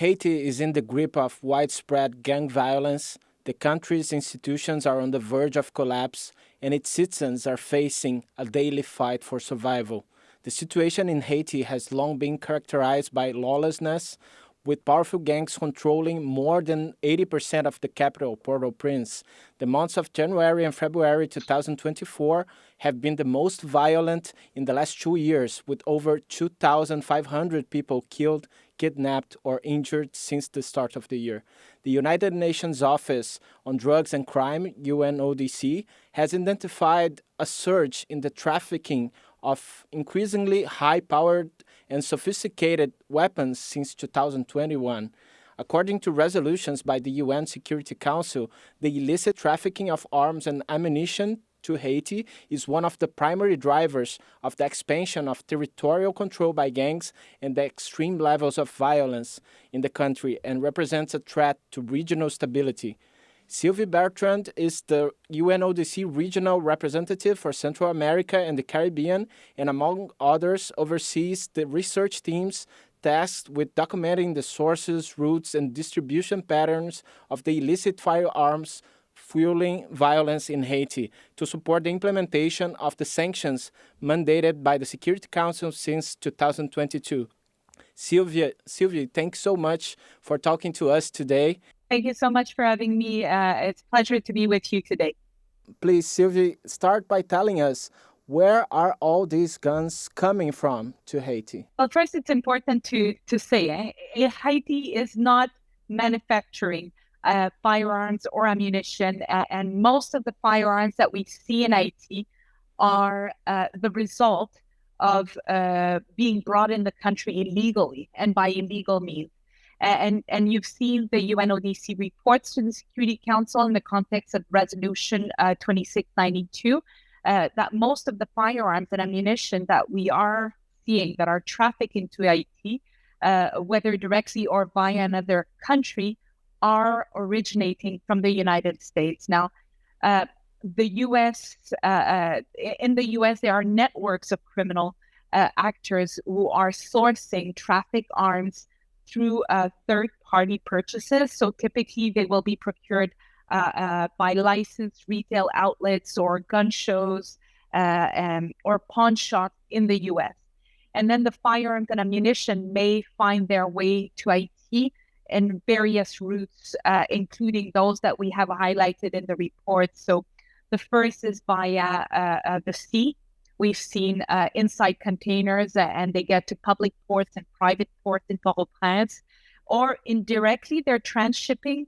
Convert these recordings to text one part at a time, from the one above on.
Haiti is in the grip of widespread gang violence. The country's institutions are on the verge of collapse, and its citizens are facing a daily fight for survival. The situation in Haiti has long been characterized by lawlessness, with powerful gangs controlling more than 80% of the capital, Port-au-Prince. The months of January and February 2024 have been the most violent in the last 2 years, with over 2,500 people killed, kidnapped, or injured since the start of the year. The United Nations Office on Drugs and Crime, UNODC, has identified a surge in the trafficking of increasingly high-powered and sophisticated weapons since 2021. According to resolutions by the UN Security Council, the illicit trafficking of arms and ammunition to Haiti is one of the primary drivers of the expansion of territorial control by gangs and the extreme levels of violence in the country, and represents a threat to regional stability. Sylvie Bertrand is the UNODC Regional Representative for Central America and the Caribbean, and among others oversees the research teams tasked with documenting the sources, routes, and distribution patterns of the illicit firearms fueling violence in Haiti to support the implementation of the sanctions mandated by the Security Council since 2022. Sylvie, thanks so much for talking to us today. Thank you so much for having me. It's a pleasure to be with you today. Please, Sylvie, start by telling us, where are all these guns coming from to Haiti? Well, first, it's important to say Haiti is not manufacturing firearms or ammunition, and most of the firearms that we see in Haiti are the result of being brought in the country illegally and by illegal means. And you've seen the UNODC reports to the Security Council in the context of Resolution 2692, that most of the firearms and ammunition that we are seeing that are trafficked into Haiti, whether directly or via another country, are originating from the United States. Now, the U.S. In the U.S., there are networks of criminal actors who are sourcing trafficked arms through third-party purchases. So typically they will be procured by licensed retail outlets or gun shows or pawn shops in the U.S. And then the firearms and ammunition may find their way to Haiti in various routes, including those that we have highlighted in the report. So the first is via the sea. We've seen inside containers and they get to public ports and private ports in Port-au-Prince, or indirectly they're transshipping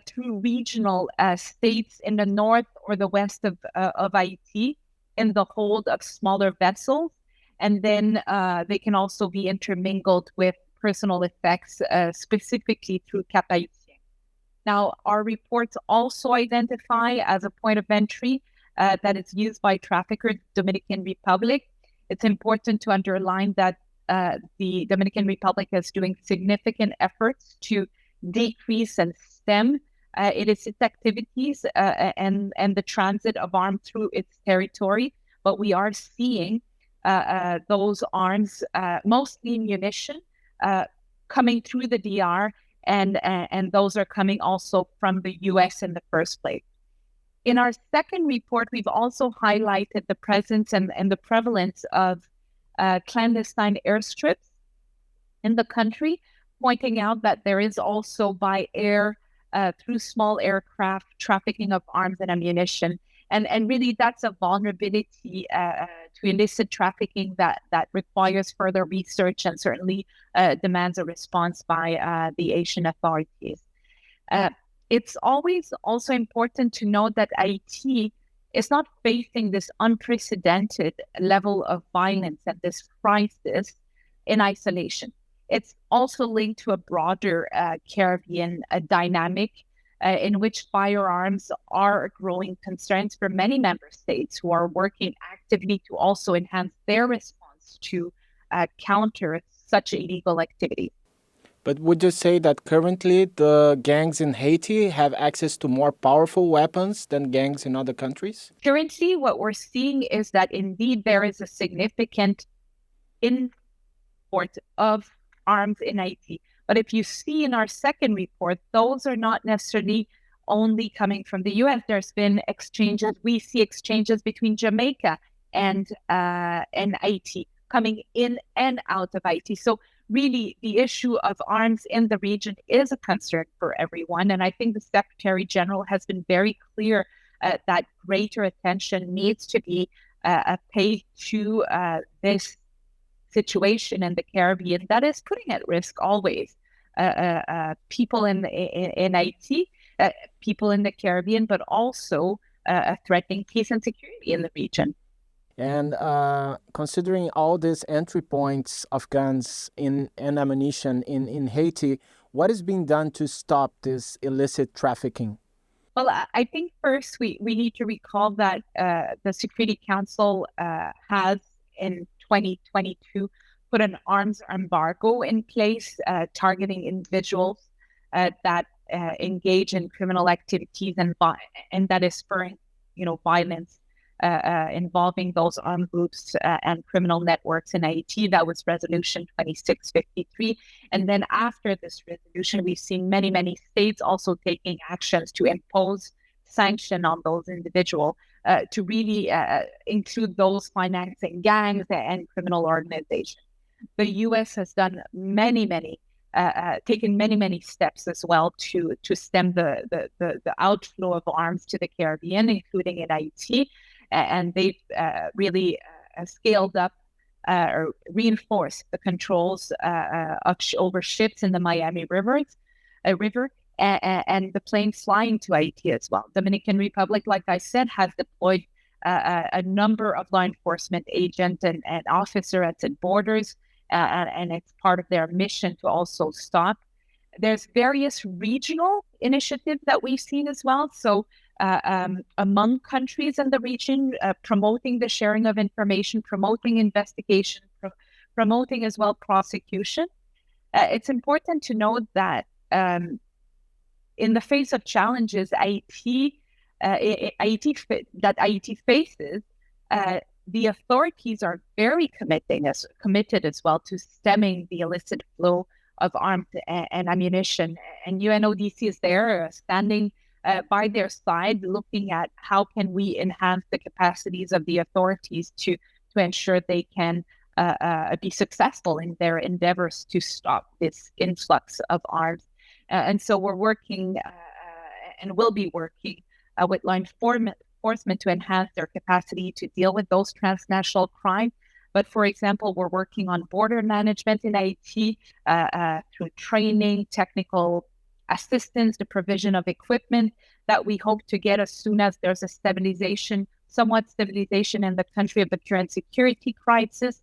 through regional states in the north or the west of Haiti in the hold of smaller vessels. And then they can also be intermingled with personal effects, specifically through Cap Haitien. Now, our reports also identify as a point of entry that is used by traffickers, Dominican Republic. It's important to underline that the Dominican Republic is doing significant efforts to decrease and stem illicit activities and the transit of arms through its territory. But we are seeing those arms, mostly munition, coming through the DR, and those are coming also from the U.S. in the first place. In our second report, we've also highlighted the presence and the prevalence of clandestine airstrips in the country, pointing out that there is also by air, through small aircraft, trafficking of arms and ammunition. And really, that's a vulnerability to illicit trafficking that requires further research and certainly demands a response by the Haitian authorities. It's always also important to note that Haiti is not facing this unprecedented level of violence and this crisis in isolation. It's also linked to a broader Caribbean dynamic in which firearms are a growing concern for many member states who are working actively to also enhance their response to counter such illegal activity. But would you say that currently the gangs in Haiti have access to more powerful weapons than gangs in other countries? Currently, what we're seeing is that indeed there is a significant import of arms in Haiti. But if you see in our second report, those are not necessarily only coming from the US. There's been exchanges. We see exchanges between Jamaica and Haiti coming in and out of Haiti. So really, the issue of arms in the region is a concern for everyone. And I think the Secretary General has been very clear that greater attention needs to be paid to this situation in the Caribbean that is putting at risk always people in Haiti, people in the Caribbean, but also threatening peace and security in the region. And considering all these entry points of guns and ammunition in Haiti, what is being done to stop this illicit trafficking? Well, I think first we need to recall that the Security Council has in 2022 put an arms embargo in place targeting individuals that engage in criminal activities and that is spurring, violence involving those armed groups and criminal networks in Haiti. That was Resolution 2653. And then after this resolution, we've seen many, many states also taking actions to impose sanction on those individuals to really include those financing gangs and criminal organizations. The U.S. has done taken many steps as well to stem the outflow of arms to the Caribbean, including in Haiti. And they've really scaled up or reinforced the controls over ships in the Miami River, and the planes flying to Haiti as well. Dominican Republic, like I said, has deployed a number of law enforcement agents and officers at its borders, and it's part of their mission to also stop. There's various regional initiatives that we've seen as well. So among countries in the region, promoting the sharing of information, promoting investigation, promoting as well prosecution. It's important to note that in the face of challenges Haiti faces, the authorities are very committed as well to stemming the illicit flow of arms and ammunition. And UNODC is there standing by their side, looking at how can we enhance the capacities of the authorities to ensure they can be successful in their endeavors to stop this influx of arms. And so we're working and will be working with law enforcement to enhance their capacity to deal with those transnational crimes. But for example, we're working on border management in Haiti through training, technical assistance, the provision of equipment that we hope to get as soon as there's a somewhat stabilization in the country of the current security crisis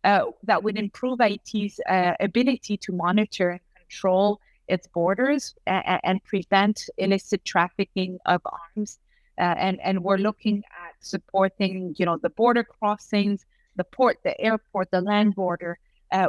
that would improve Haiti's ability to monitor and control its borders and prevent illicit trafficking of arms. And we're looking at supporting, the border crossings, the port, the airport, the land border,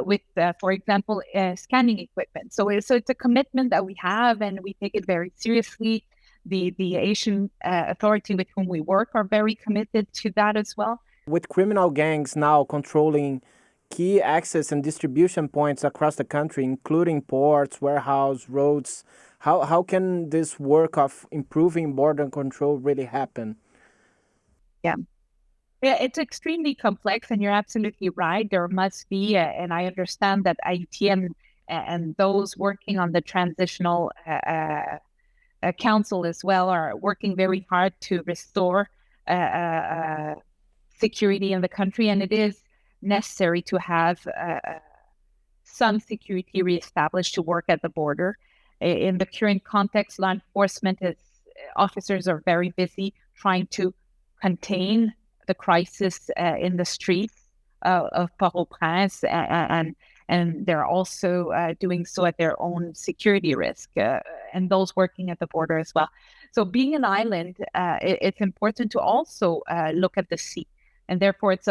with, for example, scanning equipment. So it's a commitment that we have, and we take it very seriously. The Haitian authority with whom we work are very committed to that as well. With criminal gangs now controlling key access and distribution points across the country, including ports, warehouses, roads, how can this work of improving border control really happen? Yeah, it's extremely complex, and you're absolutely right. There must be, and I understand that IT and those working on the transitional council as well are working very hard to restore security in the country, and it is necessary to have some security reestablished to work at the border. In the current context, law enforcement officers are very busy trying to contain the crisis in the streets of Port-au-Prince, and they're also doing so at their own security risk, and those working at the border as well. So being an island, it's important to also look at the sea, and therefore it's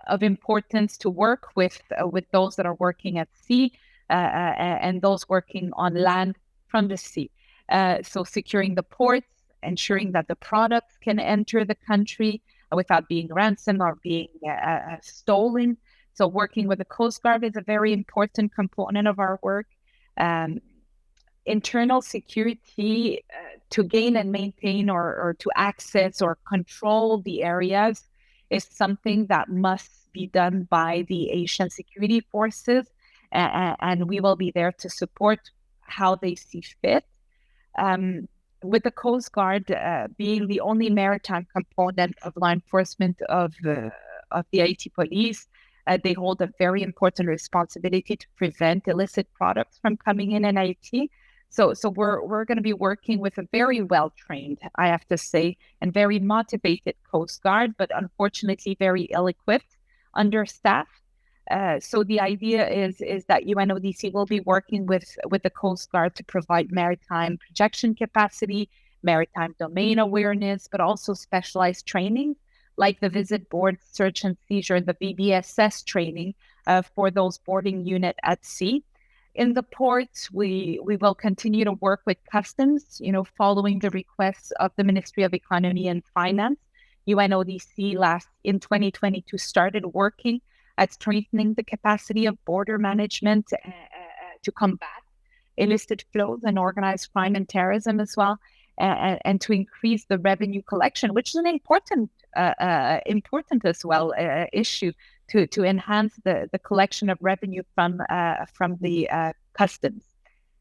of importance to work with those that are working at sea and those working on land from the sea. So securing the ports, ensuring that the products can enter the country without being ransomed or being stolen. So working with the Coast Guard is a very important component of our work. Internal security to gain and maintain or to access or control the areas is something that must be done by the Haitian security forces, and we will be there to support how they see fit. With the Coast Guard being the only maritime component of law enforcement of the Haiti police, they hold a very important responsibility to prevent illicit products from coming in Haiti. So we're going to be working with a very well-trained, I have to say, and very motivated Coast Guard, but unfortunately very ill-equipped, understaffed. So the idea is that UNODC will be working with the Coast Guard to provide maritime projection capacity, maritime domain awareness, but also specialized training like the visit board search and seizure, the BBSS training for those boarding unit at sea. In the ports, we will continue to work with customs, following the requests of the Ministry of Economy and Finance. UNODC in 2022 started working at strengthening the capacity of border management to combat illicit flows and organized crime and terrorism as well, and to increase the revenue collection, which is an important as well issue to enhance the collection of revenue from the customs.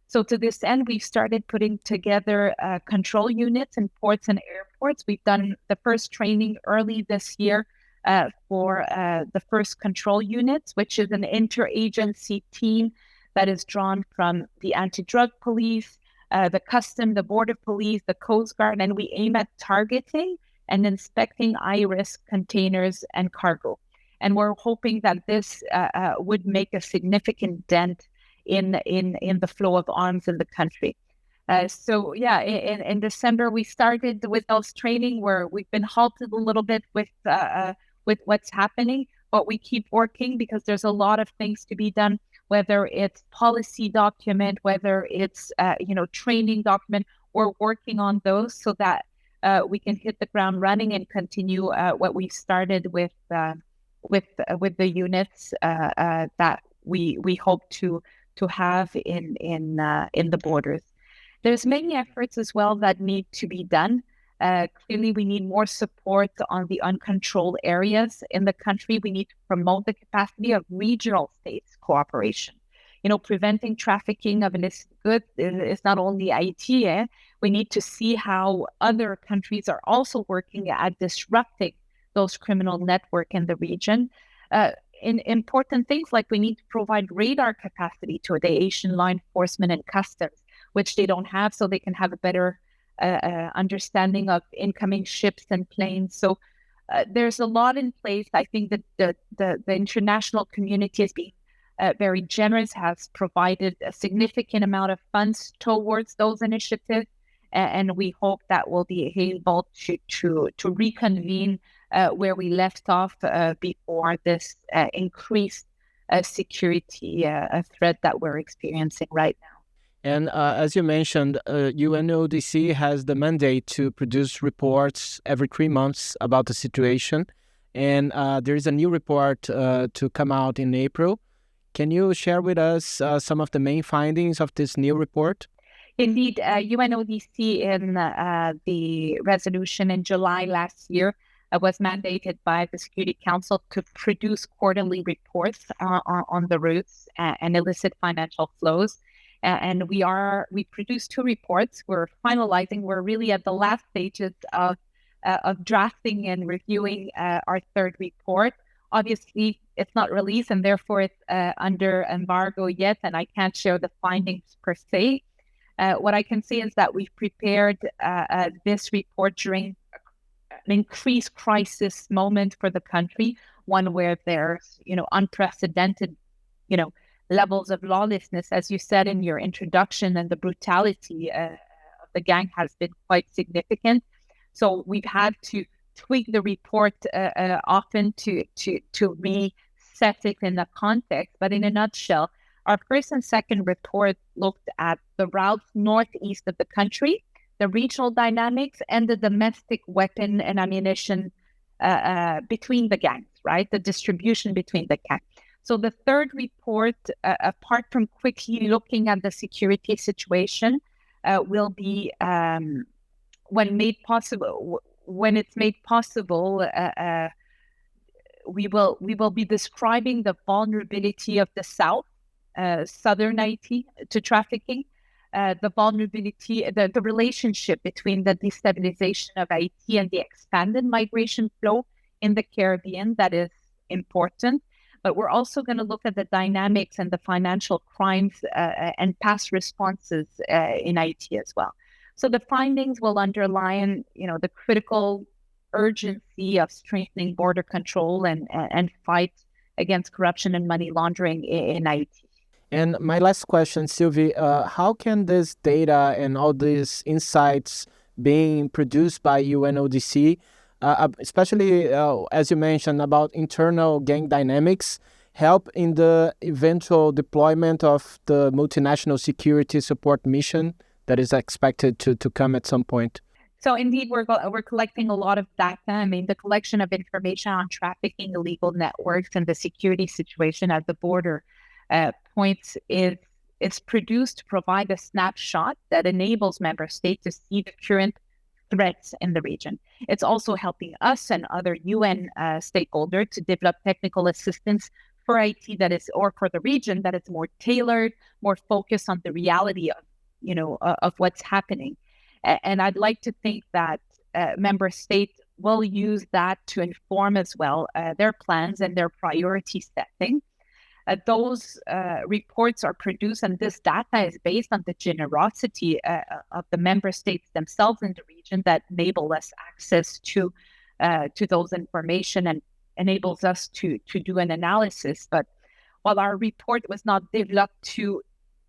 So to this end, we've started putting together control units in ports and airports. We've done the first training early this year for the first control units, which is an interagency team that is drawn from the anti-drug police, the custom, the border police, the Coast Guard, and we aim at targeting and inspecting high-risk containers and cargo. And we're hoping that this would make a significant dent in the flow of arms in the country. In December, we started with those training where we've been halted a little bit with what's happening, but we keep working because there's a lot of things to be done, whether it's policy document, whether it's training document. We're working on those so that we can hit the ground running and continue what we started with the units that we hope to have in the borders. There's many efforts as well that need to be done. Clearly, we need more support on the uncontrolled areas in the country. We need to promote the capacity of regional states cooperation. Preventing trafficking of illicit goods is not only Haiti. We need to see how other countries are also working at disrupting those criminal networks in the region. In important things like we need to provide radar capacity to the Haitian law enforcement and customs, which they don't have, so they can have a better understanding of incoming ships and planes. So there's a lot in place. I think that the international community has been very generous, has provided a significant amount of funds towards those initiatives, and we hope that we'll be able to reconvene where we left off before this increased security threat that we're experiencing right now. And as you mentioned, UNODC has the mandate to produce reports every 3 months about the situation. And there is a new report to come out in April. Can you share with us some of the main findings of this new report? Indeed, UNODC in the resolution in July last year was mandated by the Security Council to produce quarterly reports on the routes and illicit financial flows. And we produced 2 reports. We're finalizing. We're really at the last stages of drafting and reviewing our 3rd report. Obviously, it's not released, and therefore it's under embargo yet, and I can't share the findings per se. What I can say is that we've prepared this report during an increased crisis moment for the country, one where there's unprecedented levels of lawlessness, as you said in your introduction, and the brutality of the gang has been quite significant. So we've had to tweak the report often to reset it in the context. But in a nutshell, our 1st and 2nd report looked at the routes northeast of the country, the regional dynamics, and the domestic weapon and ammunition between the gangs, right? The distribution between the gangs. So the third report, apart from quickly looking at the security situation, will be when it's made possible, we will be describing the vulnerability of the southern Haiti to trafficking, the vulnerability, the relationship between the destabilization of Haiti and the expanded migration flow in the Caribbean. That is important. But we're also going to look at the dynamics and the financial crimes and past responses in Haiti as well. So the findings will underline, the critical urgency of strengthening border control and fight against corruption and money laundering in Haiti. And my last question, Sylvie, how can this data and all these insights being produced by UNODC, especially as you mentioned about internal gang dynamics, help in the eventual deployment of the multinational security support mission that is expected to come at some point? So indeed, we're collecting a lot of data. I mean, the collection of information on trafficking, illegal networks, and the security situation at the border points is produced to provide a snapshot that enables member states to see the current threats in the region. It's also helping us and other UN stakeholders to develop technical assistance for Haiti or for the region that is more tailored, more focused on the reality of what's happening. And I'd like to think that member states will use that to inform as well their plans and their priority setting. Those reports are produced, and this data is based on the generosity of the member states themselves in the region that enable us access to those information and enables us to do an analysis. But while our report was not developed to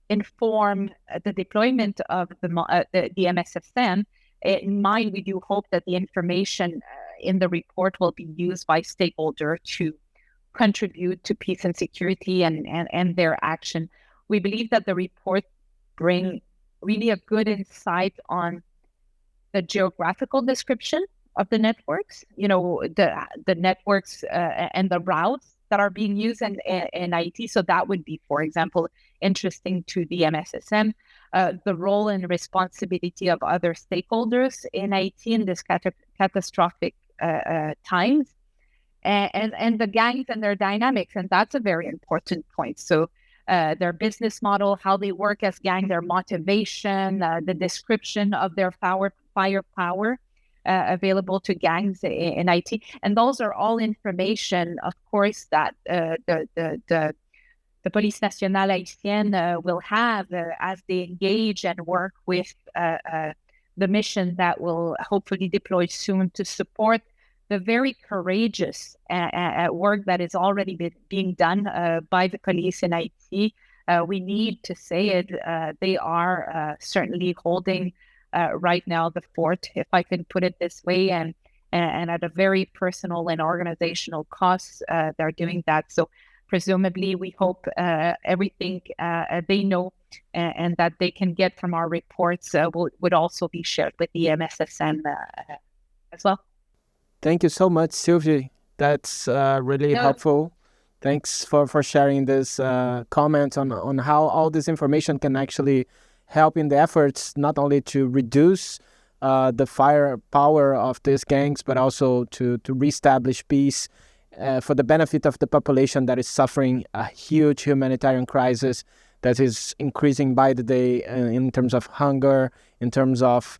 inform the deployment of the MSSN, in mind, we do hope that the information in the report will be used by stakeholders to contribute to peace and security and their action. We believe that the report bring really a good insight on the geographical description of the networks, the networks and the routes that are being used in Haiti. So that would be, for example, interesting to the MSSM, the role and responsibility of other stakeholders in Haiti in this catastrophic times, and the gangs and their dynamics. And that's a very important point. So their business model, how they work as gang, their motivation, the description of their firepower available to gangs in Haiti. And those are all information, of course, that the Police Nationale Haitienne will have as they engage and work with the mission that will hopefully deploy soon to support the very courageous work that is already being done by the police in Haiti. We need to say it. They are certainly holding right now the fort, if I can put it this way, and at a very personal and organizational cost, they're doing that. So presumably, we hope everything they know and that they can get from our reports would also be shared with the MSSN as well. Thank you so much, Sylvie. That's really helpful. Thanks for sharing this comment on how all this information can actually help in the efforts not only to reduce the firepower of these gangs, but also to reestablish peace for the benefit of the population that is suffering a huge humanitarian crisis that is increasing by the day in terms of hunger, in terms of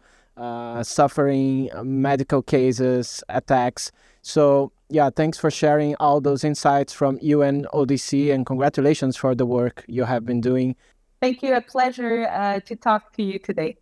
suffering, medical cases, attacks. So yeah, thanks for sharing all those insights from UNODC, and congratulations for the work you have been doing. Thank you. A pleasure to talk to you today.